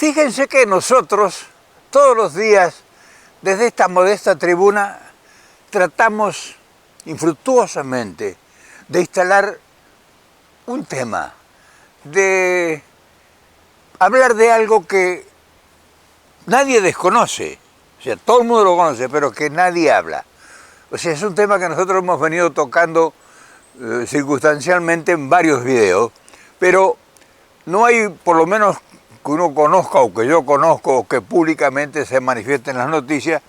Fíjense que nosotros, todos los días, desde esta modesta tribuna, tratamos infructuosamente de instalar un tema, de hablar de algo que nadie desconoce, o sea, todo el mundo lo conoce, pero que nadie habla. O sea, es un tema que nosotros hemos venido tocando circunstancialmente en varios videos, pero no hay, por lo menos que uno conozca o que yo conozco o que públicamente se manifieste en las noticias,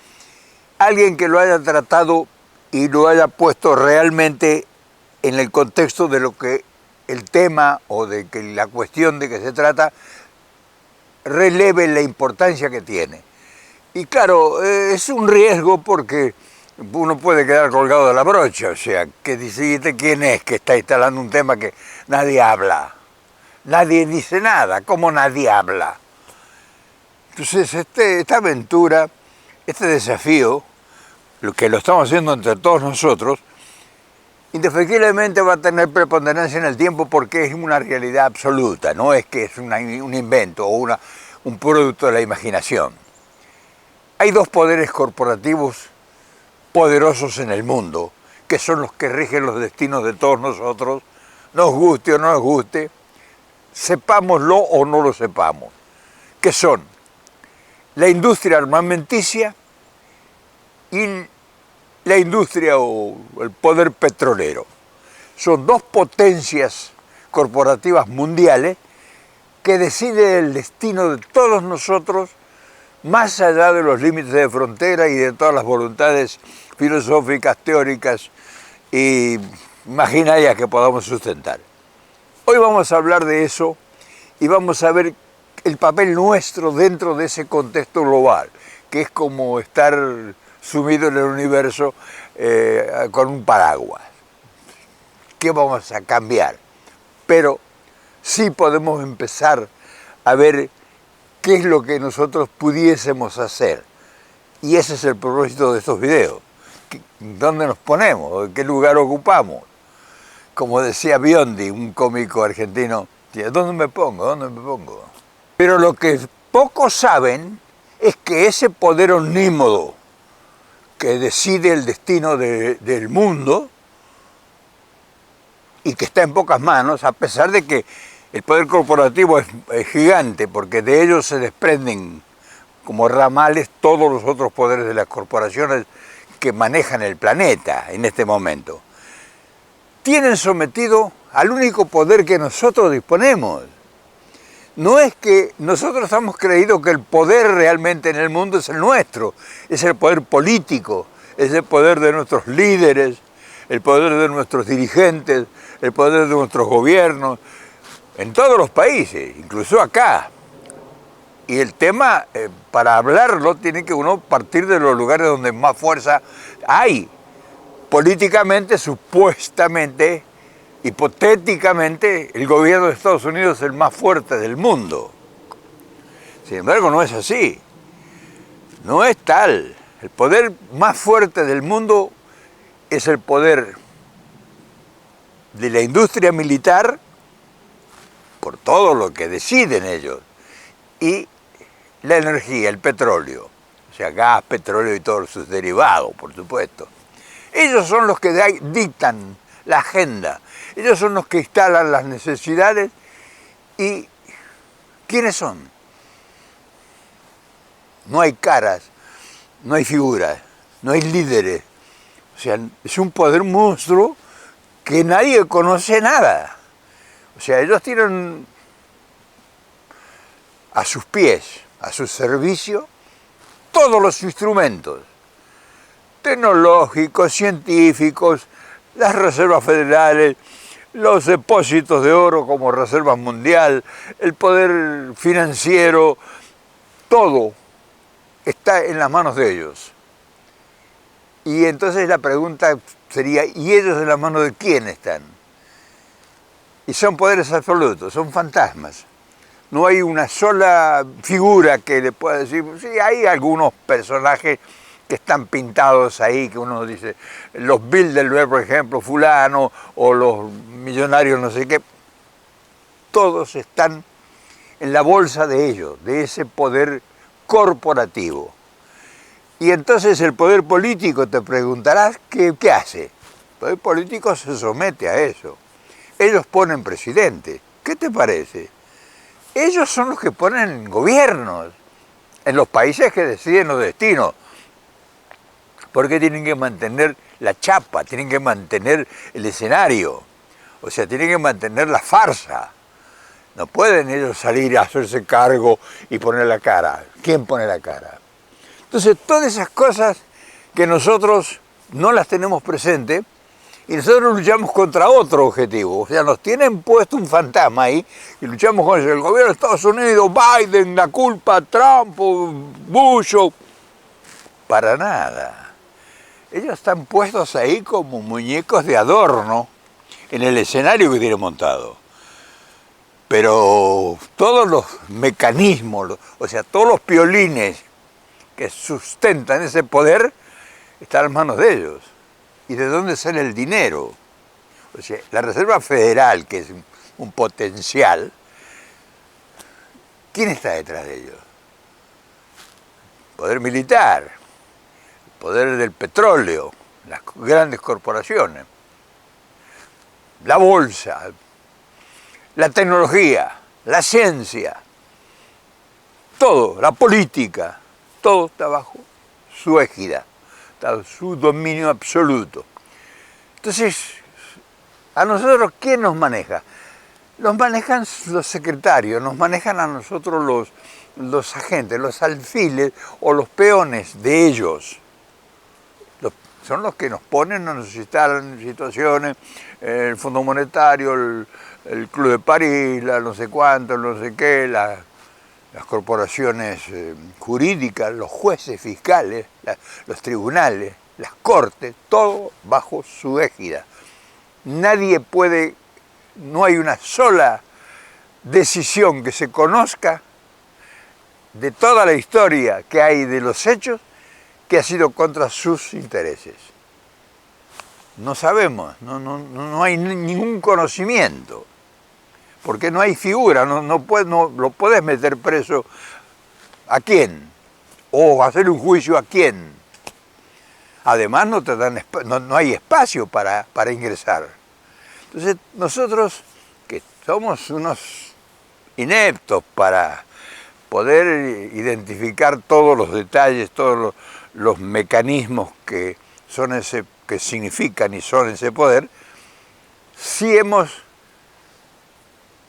alguien que lo haya tratado y lo haya puesto realmente en el contexto de lo que el tema o de que la cuestión de que se trata releve la importancia que tiene. Y claro, es un riesgo porque uno puede quedar colgado de la brocha, o sea, que dice, ¿quién es que está instalando un tema que nadie habla? Nadie dice nada, ¿cómo nadie habla? Entonces, esta aventura, este desafío, lo que lo estamos haciendo entre todos nosotros, indefectiblemente va a tener preponderancia en el tiempo porque es una realidad absoluta, no es que es un invento o un producto de la imaginación. Hay dos poderes corporativos poderosos en el mundo, que son los que rigen los destinos de todos nosotros, nos guste o no nos guste, sepámoslo o no lo sepamos, que son la industria armamenticia y la industria o el poder petrolero. Son dos potencias corporativas mundiales que deciden el destino de todos nosotros más allá de los límites de frontera y de todas las voluntades filosóficas, teóricas e imaginarias que podamos sustentar. Hoy vamos a hablar de eso y vamos a ver el papel nuestro dentro de ese contexto global, que es como estar sumido en el universo con un paraguas. ¿Qué vamos a cambiar? Pero sí podemos empezar a ver qué es lo que nosotros pudiésemos hacer. Y ese es el propósito de estos videos. ¿Dónde nos ponemos? ¿Qué lugar ocupamos? Como decía Biondi, un cómico argentino, ¿dónde me pongo? ¿Dónde me pongo? Pero lo que pocos saben es que ese poder omnímodo que decide el destino del mundo y que está en pocas manos, a pesar de que el poder corporativo es gigante, porque de ellos se desprenden como ramales todos los otros poderes de las corporaciones que manejan el planeta en este momento. Tienen sometido al único poder que nosotros disponemos. No es que nosotros hemos creído que el poder realmente en el mundo es el nuestro, es el poder político, es el poder de nuestros líderes, el poder de nuestros dirigentes, el poder de nuestros gobiernos, en todos los países, incluso acá. Y el tema, para hablarlo, tiene que uno partir de los lugares donde más fuerza hay. Políticamente, supuestamente, hipotéticamente, el gobierno de Estados Unidos es el más fuerte del mundo. Sin embargo, no es así. No es tal. El poder más fuerte del mundo es el poder de la industria militar, por todo lo que deciden ellos, y la energía, el petróleo, o sea, gas, petróleo y todos sus derivados, por supuesto. Ellos son los que dictan la agenda, ellos son los que instalan las necesidades. ¿Y quiénes son? No hay caras, no hay figuras, no hay líderes. O sea, es un poder monstruo que nadie conoce nada. O sea, ellos tienen a sus pies, a su servicio, todos los instrumentos tecnológicos, científicos, las reservas federales, los depósitos de oro como reserva mundial, el poder financiero, todo está en las manos de ellos. Y entonces la pregunta sería, ¿y ellos en las manos de quién están? Y son poderes absolutos, son fantasmas. No hay una sola figura que le pueda decir, sí, hay algunos personajes que están pintados ahí, que uno dice, los Bilderberg, por ejemplo, fulano, o los millonarios no sé qué, todos están en la bolsa de ellos, de ese poder corporativo. Y entonces el poder político, te preguntarás, ¿qué hace? El poder político se somete a eso. Ellos ponen presidente. ¿Qué te parece? Ellos son los que ponen gobiernos en los países que deciden los destinos. Porque tienen que mantener la chapa, tienen que mantener el escenario. O sea, tienen que mantener la farsa. No pueden ellos salir a hacerse cargo y poner la cara. ¿Quién pone la cara? Entonces, todas esas cosas que nosotros no las tenemos presentes y nosotros luchamos contra otro objetivo. O sea, nos tienen puesto un fantasma ahí y luchamos con el gobierno de Estados Unidos, Biden, la culpa, Trump, Bush. Para nada. Ellos están puestos ahí como muñecos de adorno en el escenario que tienen montado. Pero todos los mecanismos, o sea, todos los piolines que sustentan ese poder están en manos de ellos. ¿Y de dónde sale el dinero? O sea, la Reserva Federal, que es un potencial, ¿quién está detrás de ellos? Poder militar, el poder del petróleo, las grandes corporaciones, la bolsa, la tecnología, la ciencia, todo, la política, todo está bajo su égida, está bajo su dominio absoluto. Entonces, ¿a nosotros quién nos maneja? Nos manejan los secretarios, nos manejan a nosotros los agentes, los alfiles o los peones de ellos. Son los que nos ponen, nos instalan en situaciones, el Fondo Monetario, el Club de París, la no sé cuánto, no sé qué, las corporaciones jurídicas, los jueces fiscales, los tribunales, las cortes, todo bajo su égida. Nadie puede, no hay una sola decisión que se conozca de toda la historia que hay de los hechos que ha sido contra sus intereses. No sabemos, no hay ningún conocimiento, porque no hay figura, no lo puedes meter preso a quién, o hacer un juicio a quién. Además no hay espacio para ingresar. Entonces nosotros, que somos unos ineptos para poder identificar todos los detalles, todos los mecanismos que significan y son ese poder, sí no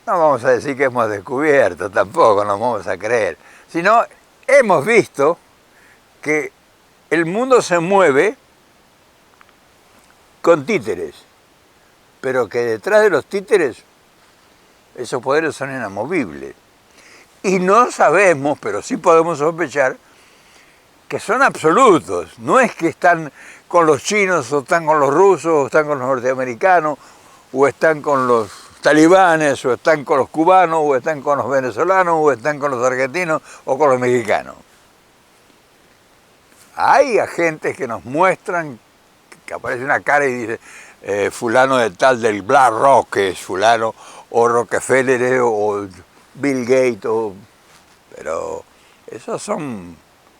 vamos a decir que hemos descubierto, tampoco nos vamos a creer, sino hemos visto que el mundo se mueve con títeres, pero que detrás de los títeres esos poderes son inamovibles. Y no sabemos, pero sí podemos sospechar, que son absolutos. No es que están con los chinos, o están con los rusos, o están con los norteamericanos, o están con los talibanes, o están con los cubanos, o están con los venezolanos, o están con los argentinos, o con los mexicanos. Hay agentes que nos muestran, que aparece una cara y dice, fulano de tal del BlackRock, que es fulano, o Rockefeller, o Bill Gates, pero esos son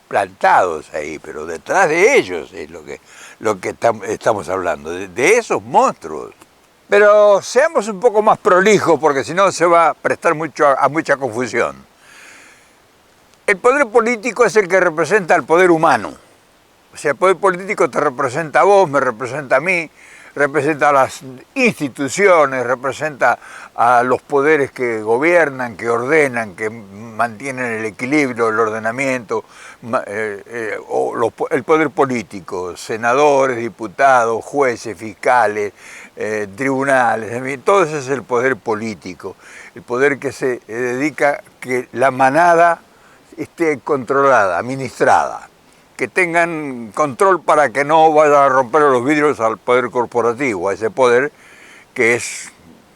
plantados ahí, pero detrás de ellos es lo que estamos hablando, de esos monstruos. Pero seamos un poco más prolijos, porque si no se va a prestar a mucha confusión. El poder político es el que representa al poder humano. O sea, el poder político te representa a vos, me representa a mí, representa a las instituciones, representa a los poderes que gobiernan, que ordenan, que mantienen el equilibrio, el ordenamiento, el poder político, senadores, diputados, jueces, fiscales, tribunales, todo ese es el poder político, el poder que se dedica a que la manada esté controlada, administrada, que tengan control para que no vayan a romper los vidrios al poder corporativo, a ese poder que es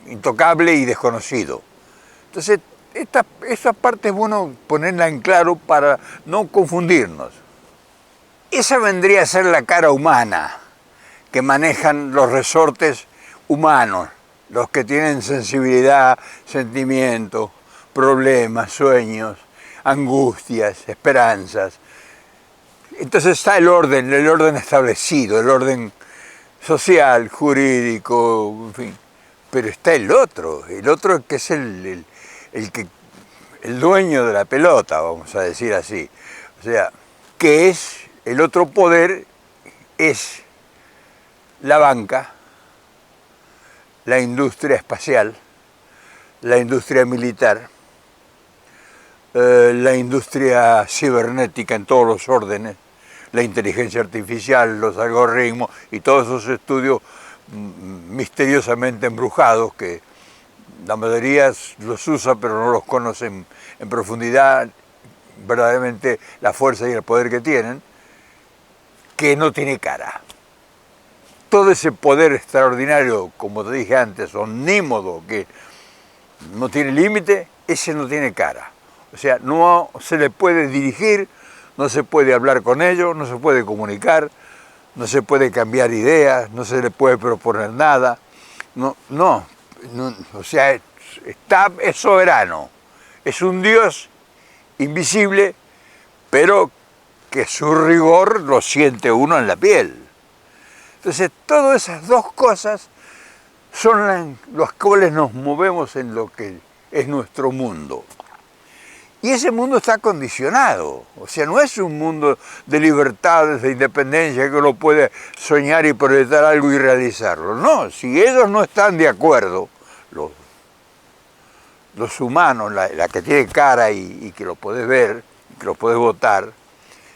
intocable y desconocido. Entonces, esa parte es bueno ponerla en claro para no confundirnos. Esa vendría a ser la cara humana que manejan los resortes humanos, los que tienen sensibilidad, sentimiento, problemas, sueños, angustias, esperanzas. Entonces está el orden establecido, el orden social, jurídico, en fin. Pero está el otro que es el dueño de la pelota, vamos a decir así. O sea, que es el otro poder, es la banca, la industria espacial, la industria militar, la industria cibernética en todos los órdenes, la inteligencia artificial, los algoritmos y todos esos estudios misteriosamente embrujados que la mayoría los usa pero no los conocen en profundidad verdaderamente la fuerza y el poder que tienen, que no tiene cara. Todo ese poder extraordinario, como te dije antes, omnímodo, que no tiene límite, ese no tiene cara. O sea, no se le puede dirigir, no se puede hablar con ellos, no se puede comunicar, no se puede cambiar ideas, no se le puede proponer nada. No, o sea, es soberano, es un Dios invisible, pero que su rigor lo siente uno en la piel. Entonces, todas esas dos cosas son las cuales nos movemos en lo que es nuestro mundo. Y ese mundo está condicionado, o sea, no es un mundo de libertades, de independencia, que uno puede soñar y proyectar algo y realizarlo. No, si ellos no están de acuerdo, los humanos, la que tiene cara y que lo podés ver, que lo podés votar,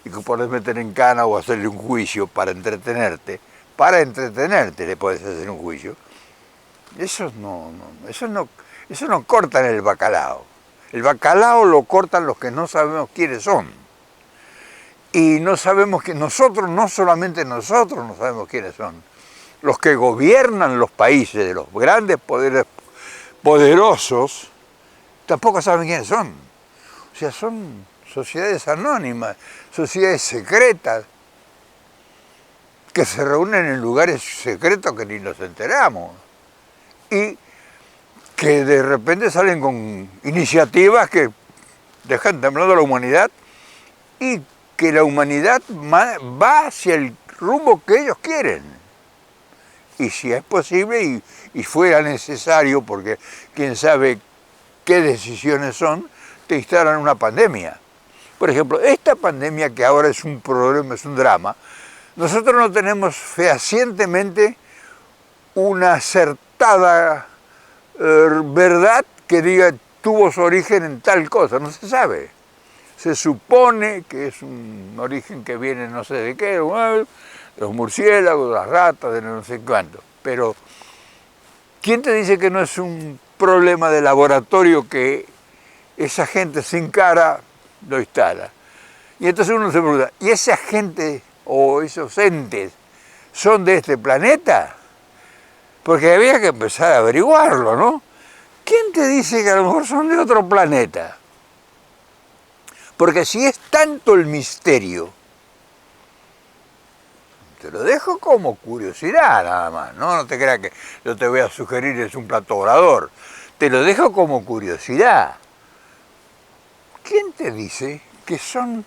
y que podés meter en cana o hacerle un juicio para entretenerte le podés hacer un juicio, eso no cortan el bacalao. El bacalao lo cortan los que no sabemos quiénes son. Y no sabemos que nosotros, no solamente nosotros no sabemos quiénes son. Los que gobiernan los países, de los grandes poderes poderosos, tampoco saben quiénes son. O sea, son sociedades anónimas, sociedades secretas, que se reúnen en lugares secretos que ni nos enteramos. Y que de repente salen con iniciativas que dejan temblando a la humanidad y que la humanidad va hacia el rumbo que ellos quieren. Y si es posible y fuera necesario, porque quién sabe qué decisiones son, te instalan una pandemia. Por ejemplo, esta pandemia que ahora es un problema, es un drama, nosotros no tenemos fehacientemente una acertada verdad que diga tuvo su origen en tal cosa, no se sabe. Se supone que es un origen que viene no sé de qué, de los murciélagos, de las ratas, de no sé cuánto. Pero, ¿quién te dice que no es un problema de laboratorio que esa gente sin cara lo instala? Y entonces uno se pregunta, ¿y esa gente o esos entes son de este planeta? Porque había que empezar a averiguarlo, ¿no? ¿Quién te dice que a lo mejor son de otro planeta? Porque si es tanto el misterio, te lo dejo como curiosidad nada más, ¿no? No te creas que yo te voy a sugerir es un plato volador. Te lo dejo como curiosidad. ¿Quién te dice que son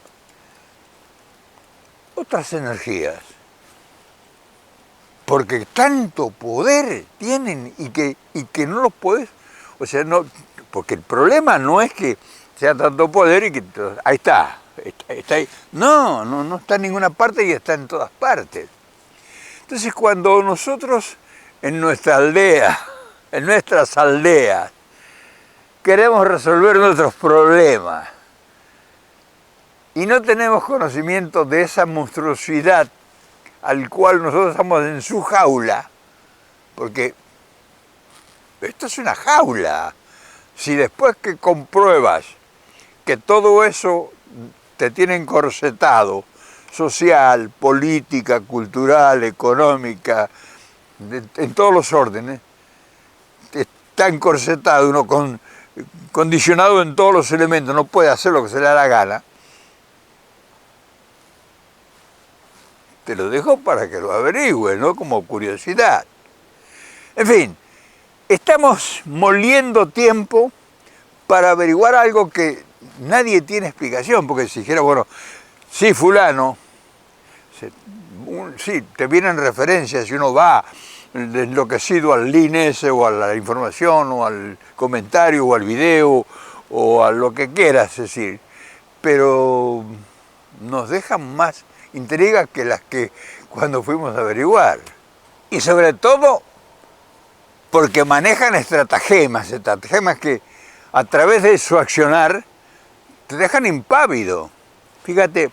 otras energías? Porque tanto poder tienen y que no los puedes, o sea, no, porque el problema no es que sea tanto poder y que ahí está ahí. No está en ninguna parte y está en todas partes. Entonces cuando nosotros en nuestra aldea, en nuestras aldeas, queremos resolver nuestros problemas y no tenemos conocimiento de esa monstruosidad al cual nosotros estamos en su jaula, porque esto es una jaula. Si después que compruebas que todo eso te tiene encorsetado, social, política, cultural, económica, en todos los órdenes, está encorsetado, uno condicionado en todos los elementos, no puede hacer lo que se le da la gana, te lo dejo para que lo averigües, ¿no? Como curiosidad. En fin, estamos moliendo tiempo para averiguar algo que nadie tiene explicación, porque si dijera, bueno, sí, fulano, sí, te vienen referencias y uno va enloquecido al link ese, o a la información, o al comentario, o al video, o a lo que quieras decir, pero nos dejan más intrigas que las que cuando fuimos a averiguar. Y sobre todo porque manejan estratagemas que a través de su accionar te dejan impávido. Fíjate,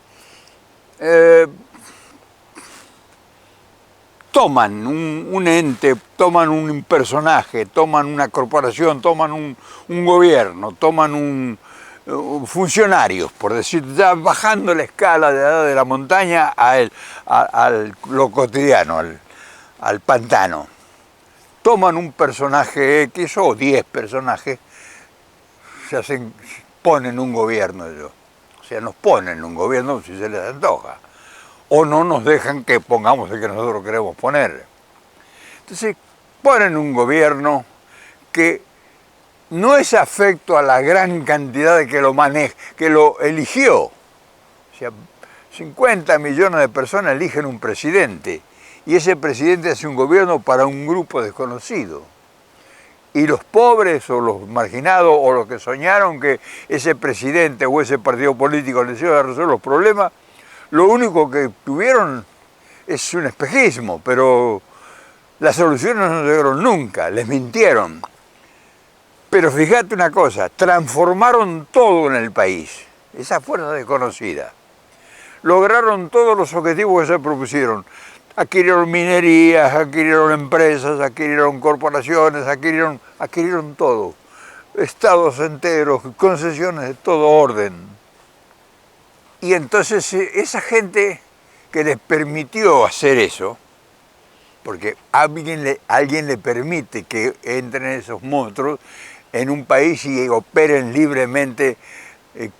toman un ente, toman un personaje, toman una corporación, toman un gobierno, toman funcionarios, por decir, ya bajando la escala de la montaña a lo cotidiano, al pantano. Toman un personaje X o 10 personajes, ponen un gobierno ellos. O sea, nos ponen un gobierno si se les antoja. O no nos dejan que pongamos el que nosotros queremos poner. Entonces, ponen un gobierno que no es afecto a la gran cantidad de que lo maneja, que lo eligió. O sea, 50 millones de personas eligen un presidente y ese presidente hace un gobierno para un grupo desconocido. Y los pobres o los marginados o los que soñaron que ese presidente o ese partido político les iba a resolver los problemas, lo único que tuvieron es un espejismo, pero las soluciones no llegaron nunca, les mintieron. Pero fíjate una cosa, transformaron todo en el país, esa fuerza desconocida. Lograron todos los objetivos que se propusieron. Adquirieron minerías, adquirieron empresas, adquirieron corporaciones, adquirieron todo. Estados enteros, concesiones de todo orden. Y entonces esa gente que les permitió hacer eso, porque alguien le permite que entren esos monstruos en un país y operen libremente,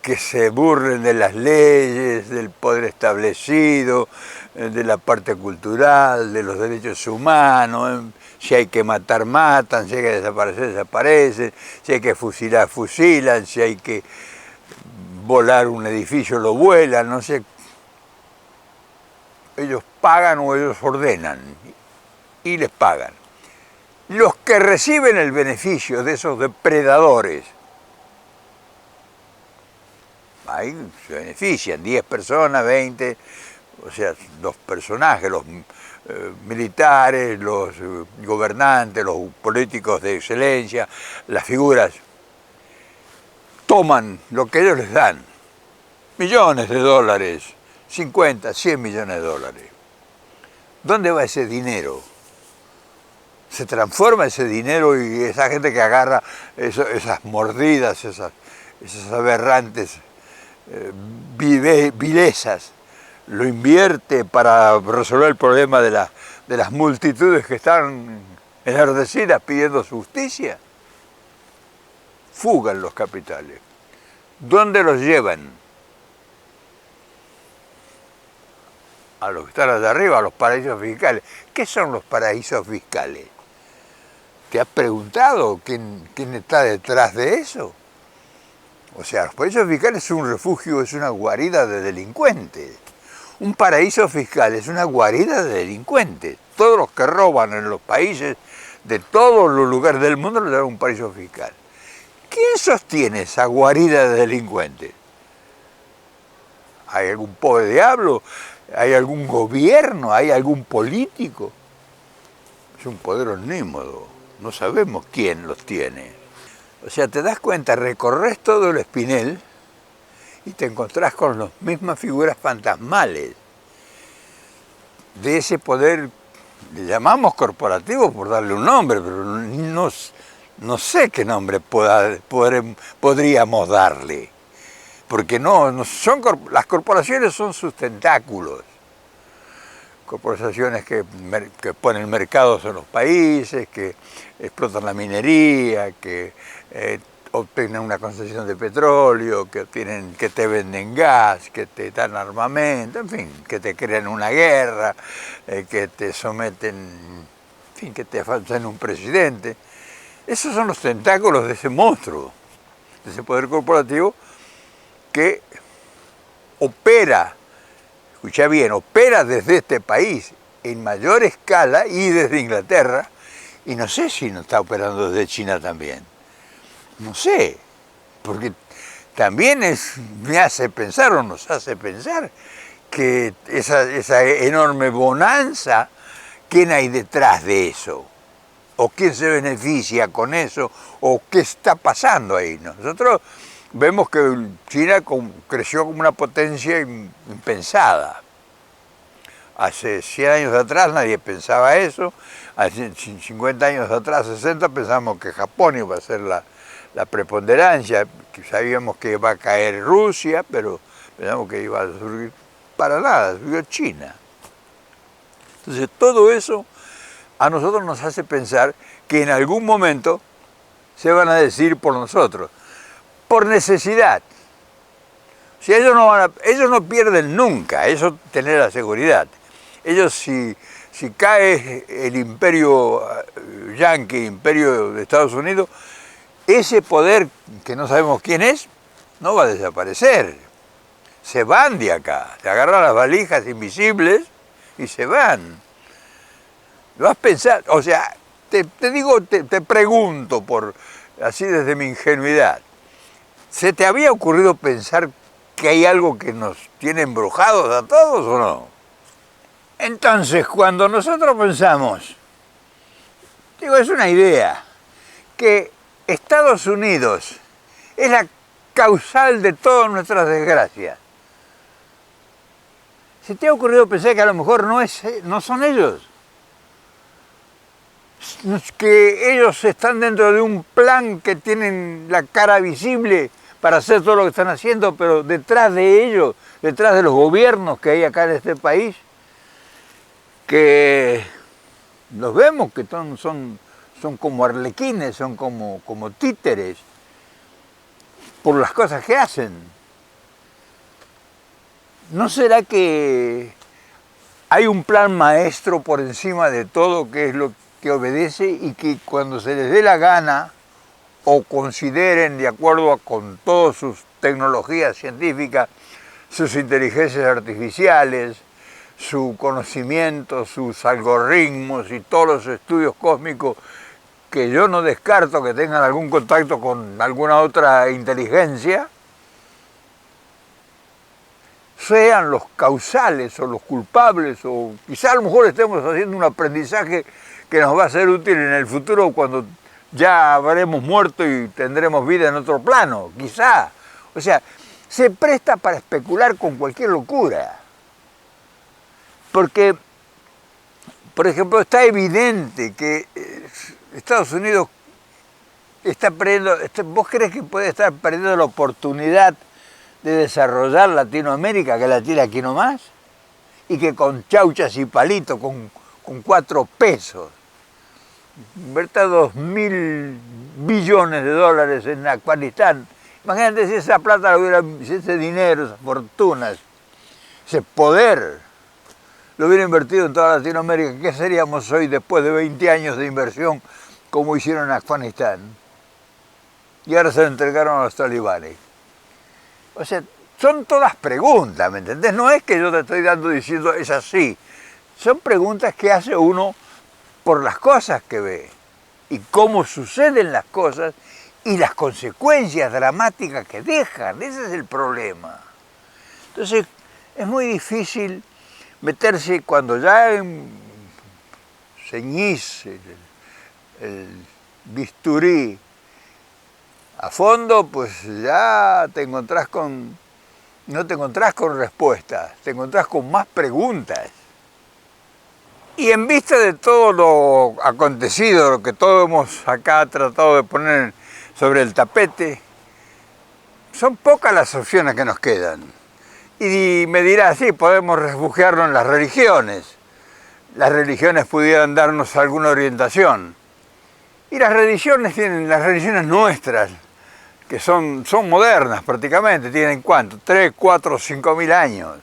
que se burlen de las leyes, del poder establecido, de la parte cultural, de los derechos humanos, si hay que matar, matan, si hay que desaparecer, desaparecen, si hay que fusilar, fusilan, si hay que volar un edificio, lo vuelan, no sé. Ellos pagan o ellos ordenan y les pagan. Los que reciben el beneficio de esos depredadores, ahí se benefician, 10 personas, 20, o sea, los personajes, los militares, los gobernantes, los políticos de excelencia, las figuras, toman lo que ellos les dan, millones de dólares, 50, 100 millones de dólares. ¿Dónde va ese dinero? Se transforma ese dinero y esa gente que agarra esas mordidas, esas aberrantes vilezas, lo invierte para resolver el problema de las multitudes que están enardecidas pidiendo justicia. Fugan los capitales. ¿Dónde los llevan? A los que están allá arriba, a los paraísos fiscales. ¿Qué son los paraísos fiscales? ¿Te has preguntado quién está detrás de eso? O sea, los paraísos fiscales es un refugio, es una guarida de delincuentes. Un paraíso fiscal es una guarida de delincuentes. Todos los que roban en los países de todos los lugares del mundo lo llaman un paraíso fiscal. ¿Quién sostiene esa guarida de delincuentes? ¿Hay algún pobre diablo? ¿Hay algún gobierno? ¿Hay algún político? Es un poder omnímodo. No sabemos quién los tiene. O sea, te das cuenta, recorres todo el Espinel y te encontrás con las mismas figuras fantasmales de ese poder, le llamamos corporativo por darle un nombre, pero no sé qué nombre podríamos darle. Porque las corporaciones son sus tentáculos. Corporaciones que ponen mercados en los países, que explotan la minería, que obtienen una concesión de petróleo, que te venden gas, que te dan armamento, en fin, que te crean una guerra, que te someten, en fin, que te faltan un presidente. Esos son los tentáculos de ese monstruo. de ese poder corporativo que opera, escucha bien, opera desde este país en mayor escala y desde Inglaterra, y no sé si no está operando desde China también. No sé, porque también me hace pensar o nos hace pensar que esa enorme bonanza, ¿quién hay detrás de eso? ¿O quién se beneficia con eso? ¿O qué está pasando ahí? Nosotros vemos que China creció como una potencia impensada. Hace 100 años atrás nadie pensaba eso, hace 50 años atrás, 60, pensamos que Japón iba a ser la preponderancia, que sabíamos que iba a caer Rusia, pero pensamos que iba a surgir para nada, surgió China. Entonces todo eso a nosotros nos hace pensar que en algún momento se van a decidir por nosotros, por necesidad. Si ellos no pierden nunca, eso tener la seguridad. Ellos si cae el imperio yanqui, imperio de Estados Unidos, ese poder que no sabemos quién es, no va a desaparecer. Se van de acá, se agarran las valijas invisibles y se van. ¿Lo has pensado? O sea, te pregunto, así desde mi ingenuidad, ¿se te había ocurrido pensar que hay algo que nos tiene embrujados a todos o no? Entonces, cuando nosotros pensamos, es una idea, que Estados Unidos es la causal de todas nuestras desgracias, ¿se te ha ocurrido pensar que a lo mejor no son ellos? Que ellos están dentro de un plan que tienen la cara visible para hacer todo lo que están haciendo, pero detrás de ellos, detrás de los gobiernos que hay acá en este país, que los vemos que son como arlequines, son como títeres, por las cosas que hacen. ¿No será que hay un plan maestro por encima de todo que es lo que obedece y que cuando se les dé la gana o consideren de acuerdo con todas sus tecnologías científicas, sus inteligencias artificiales, su conocimiento, sus algoritmos y todos los estudios cósmicos que yo no descarto que tengan algún contacto con alguna otra inteligencia, sean los causales o los culpables, o quizá a lo mejor estemos haciendo un aprendizaje que nos va a ser útil en el futuro cuando ya habremos muerto y tendremos vida en otro plano, quizá. O sea, se presta para especular con cualquier locura. Porque, por ejemplo, está evidente que Estados Unidos está perdiendo, ¿vos crees que puede estar perdiendo la oportunidad de desarrollar Latinoamérica, que la tiene aquí nomás? Y que con chauchas y palitos, con 4 pesos, invertir 2.000 billones de dólares en Afganistán. Imagínate si esa plata, si ese dinero, esas fortunas, ese poder, lo hubiera invertido en toda Latinoamérica, ¿qué seríamos hoy después de 20 años de inversión como hicieron en Afganistán? Y ahora se lo entregaron a los talibanes. O sea, son todas preguntas, ¿me entendés? No es que yo te estoy diciendo es así. Son preguntas que hace uno por las cosas que ve y cómo suceden las cosas y las consecuencias dramáticas que dejan. Ese es el problema. Entonces, es muy difícil meterse cuando ya ceñís el bisturí a fondo, pues ya no te encontrás con respuestas, te encontrás con más preguntas. Y en vista de todo lo acontecido, lo que todos hemos acá tratado de poner sobre el tapete, son pocas las opciones que nos quedan. Y me dirás, sí, podemos refugiarnos en las religiones. Las religiones pudieran darnos alguna orientación. Y las religiones nuestras, que son modernas prácticamente, tienen ¿cuánto? 3, 4, 5.000 años.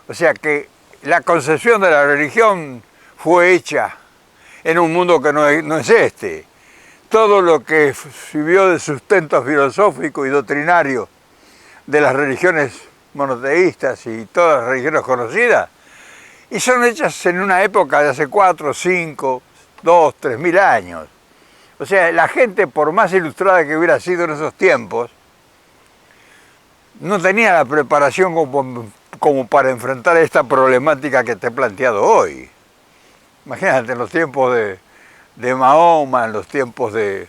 O sea que la concepción de la religión fue hecha en un mundo que no es este. todo lo que sirvió de sustento filosófico y doctrinario de las religiones monoteístas y todas las religiones conocidas, y son hechas en una época de hace 4, 5, 2, 3.000 años. O sea, la gente, por más ilustrada que hubiera sido en esos tiempos, no tenía la preparación como para enfrentar esta problemática que te he planteado hoy. Imagínate, en los tiempos de Mahoma, en los tiempos de...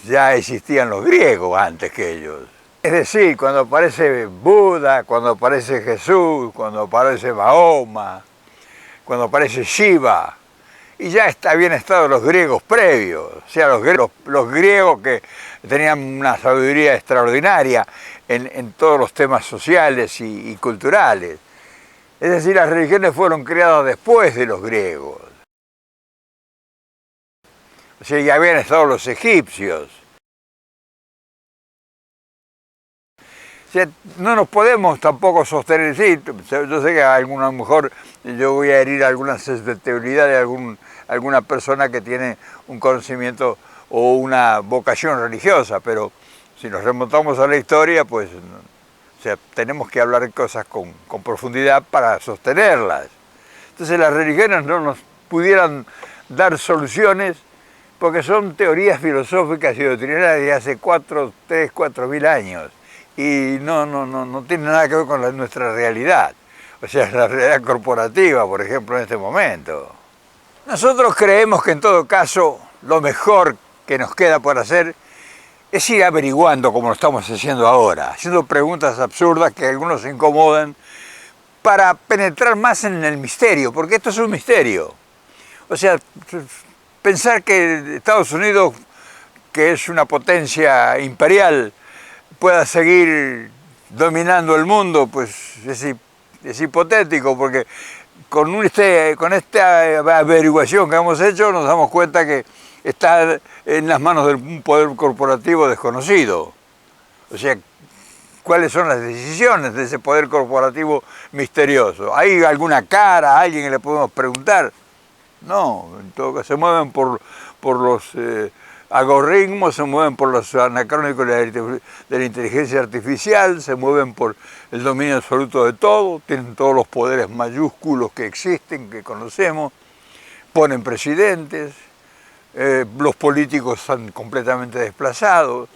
ya existían los griegos antes que ellos. Es decir, cuando aparece Buda, cuando aparece Jesús, cuando aparece Mahoma, cuando aparece Shiva, y ya habían estado los griegos previos, o sea, los griegos que tenían una sabiduría extraordinaria en todos los temas sociales y culturales. Es decir, las religiones fueron creadas después de los griegos. O sea, ya habían estado los egipcios. O sea, no nos podemos tampoco sostener, sí, yo sé que a lo mejor yo voy a herir alguna susceptibilidad de alguna persona que tiene un conocimiento o una vocación religiosa, pero si nos remontamos a la historia, pues o sea, tenemos que hablar cosas con profundidad para sostenerlas. Entonces las religiones no nos pudieran dar soluciones porque son teorías filosóficas y doctrinarias de hace 3, 4.000 años y no tiene nada que ver con nuestra realidad. O sea, la realidad corporativa, por ejemplo, en este momento. Nosotros creemos que en todo caso lo mejor que nos queda por hacer es ir averiguando como lo estamos haciendo ahora, haciendo preguntas absurdas que algunos se incomodan para penetrar más en el misterio, porque esto es un misterio. O sea, pensar que Estados Unidos, que es una potencia imperial, pueda seguir dominando el mundo, pues es hipotético, porque con esta averiguación que hemos hecho nos damos cuenta que está en las manos de un poder corporativo desconocido. O sea, ¿cuáles son las decisiones de ese poder corporativo misterioso? ¿Hay alguna cara, a alguien que le podemos preguntar? No, en todo caso se mueven por los algoritmos, se mueven por los anacrónicos de la inteligencia artificial, se mueven por el dominio absoluto de todo, tienen todos los poderes mayúsculos que existen, que conocemos, ponen presidentes, los políticos están completamente desplazados.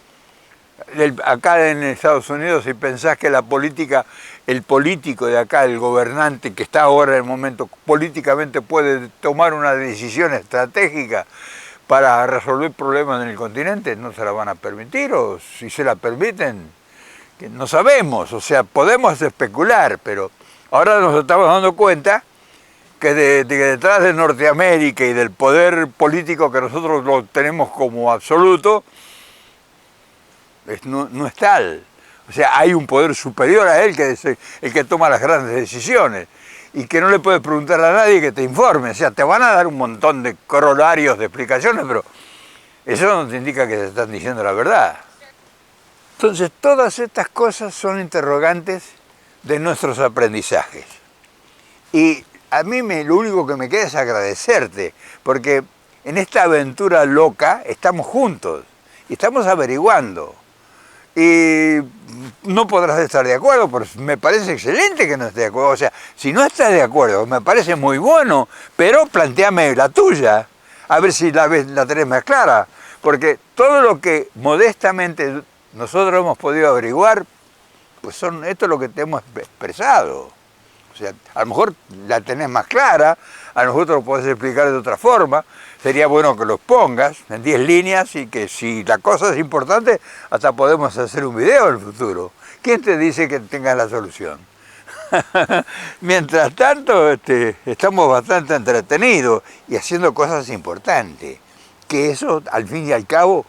Acá en Estados Unidos, si pensás que la política, el político de acá, el gobernante que está ahora en el momento, políticamente puede tomar una decisión estratégica para resolver problemas en el continente, no se la van a permitir, o si se la permiten, que no sabemos, o sea, podemos especular, pero ahora nos estamos dando cuenta que detrás de Norteamérica y del poder político que nosotros lo tenemos como absoluto, no es tal. O sea, hay un poder superior a él que es el que toma las grandes decisiones y que no le puedes preguntar a nadie que te informe. O sea, te van a dar un montón de corolarios, de explicaciones, pero eso no te indica que te están diciendo la verdad. Entonces, todas estas cosas son interrogantes de nuestros aprendizajes. Y a mí lo único que me queda es agradecerte, porque en esta aventura loca estamos juntos y estamos averiguando. Y no podrás estar de acuerdo, pero me parece excelente que no estés de acuerdo. O sea, si no estás de acuerdo, me parece muy bueno, pero planteame la tuya, a ver si la tenés más clara. Porque todo lo que modestamente nosotros hemos podido averiguar, pues esto es lo que te hemos expresado. O sea, a lo mejor la tenés más clara, a nosotros lo podés explicar de otra forma. Sería bueno que lo pongas en 10 líneas y que si la cosa es importante, hasta podemos hacer un video en el futuro. ¿Quién te dice que tengas la solución? Mientras tanto, estamos bastante entretenidos y haciendo cosas importantes. Que eso, al fin y al cabo,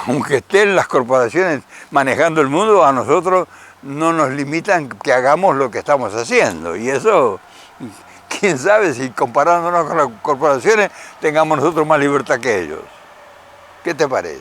aunque estén las corporaciones manejando el mundo, a nosotros no nos limitan que hagamos lo que estamos haciendo. Y eso, quién sabe si comparándonos con las corporaciones tengamos nosotros más libertad que ellos. ¿Qué te parece?